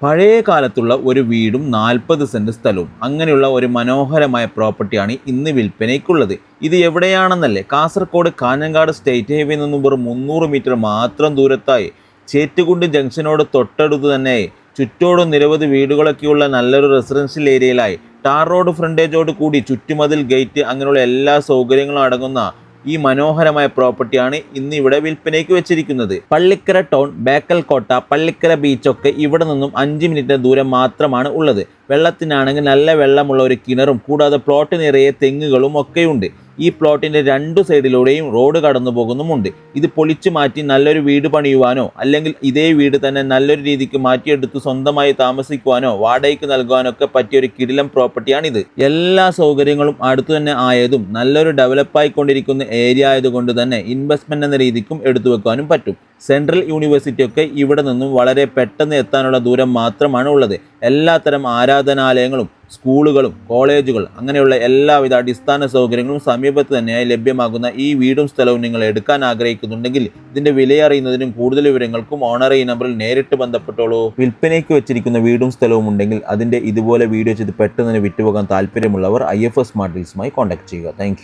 പഴയ കാലത്തുള്ള ഒരു വീടും 40 സെന്റ് സ്ഥലവും അങ്ങനെയുള്ള ഒരു മനോഹരമായ പ്രോപ്പർട്ടിയാണ് ഇന്ന് വിൽപ്പനയ്ക്കുള്ളത്. ഇത് എവിടെയാണെന്നല്ലേ? കാസർഗോഡ് കാഞ്ഞങ്ങാട് സ്റ്റേറ്റ് ഹൈവേയിൽ നിന്നും വെറും 300 മീറ്റർ മാത്രം ദൂരത്തായി ചേറ്റുകുണ്ട് ജംഗ്ഷനോട് തൊട്ടടുത്ത് തന്നെ ചുറ്റോടും നിരവധി വീടുകളൊക്കെയുള്ള നല്ലൊരു റെസിഡൻഷ്യൽ ഏരിയയിലായി ടാർ റോഡ് ഫ്രണ്ടേജോട് കൂടി ചുറ്റുമതിൽ ഗേറ്റ് അങ്ങനെയുള്ള എല്ലാ സൗകര്യങ്ങളും അടങ്ങുന്ന ഈ മനോഹരമായ പ്രോപ്പർട്ടിയാണ് ഇന്ന് ഇവിടെ വിൽപ്പനയ്ക്ക് വെച്ചിരിക്കുന്നത്. പള്ളിക്കര ടൗൺ, ബേക്കൽ കോട്ട, പള്ളിക്കര ബീച്ചൊക്കെ ഇവിടെ നിന്നും 5 മിനിറ്റ് ദൂരം മാത്രമാണ് ഉള്ളത്. വെള്ളത്തിനാണെങ്കിൽ നല്ല വെള്ളമുള്ള ഒരു കിണറും കൂടാതെ പ്ലോട്ട് നിറയെ തെങ്ങുകളും ഒക്കെയുണ്ട്. ഈ പ്ലോട്ടിൻ്റെ 2 സൈഡിലൂടെയും റോഡ് കടന്നു പോകുന്നുമുണ്ട്. ഇത് പൊളിച്ചു മാറ്റി നല്ലൊരു വീട് പണിയുവാനോ അല്ലെങ്കിൽ ഇതേ വീട് തന്നെ നല്ലൊരു രീതിക്ക് മാറ്റിയെടുത്ത് സ്വന്തമായി താമസിക്കുവാനോ വാടകയ്ക്ക് നൽകുവാനോ ഒക്കെ പറ്റിയൊരു കിടിലം പ്രോപ്പർട്ടിയാണിത്. എല്ലാ സൗകര്യങ്ങളും അടുത്തു തന്നെ ആയതും നല്ലൊരു ഡെവലപ്പായിക്കൊണ്ടിരിക്കുന്ന ഏരിയ ആയതുകൊണ്ട് തന്നെ ഇൻവെസ്റ്റ്മെന്റ് എന്ന രീതിക്കും എടുത്തു വെക്കാനും പറ്റും. സെൻട്രൽ യൂണിവേഴ്സിറ്റി ഒക്കെ ഇവിടെ നിന്നും വളരെ പെട്ടെന്ന് എത്താനുള്ള ദൂരം മാത്രമാണ് ഉള്ളത്. എല്ലാത്തരം ആരാധനാലയങ്ങളും സ്കൂളുകളും കോളേജുകൾ അങ്ങനെയുള്ള എല്ലാവിധ അടിസ്ഥാന സൗകര്യങ്ങളും സമീപത്ത് തന്നെയായി ലഭ്യമാകുന്ന ഈ വീടും സ്ഥലവും നിങ്ങൾ എടുക്കാൻ ആഗ്രഹിക്കുന്നുണ്ടെങ്കിൽ ഇതിന്റെ വിലയറിയുന്നതിനും കൂടുതൽ വിവരങ്ങൾക്കും ഓണർ ഈ നമ്പറിൽ നേരിട്ട് ബന്ധപ്പെട്ടോളൂ. വിൽപ്പനയ്ക്ക് വെച്ചിരിക്കുന്ന വീടും സ്ഥലവും ഉണ്ടെങ്കിൽ അതിന്റെ ഇതുപോലെ വീഡിയോ ചെയ്ത് പെട്ടെന്ന് വിറ്റുപോകാൻ താല്പര്യമുള്ളവർ IFS സ്മാർട്ട് ഡീൽസുമായി കോൺടാക്ട് ചെയ്യുക. താങ്ക്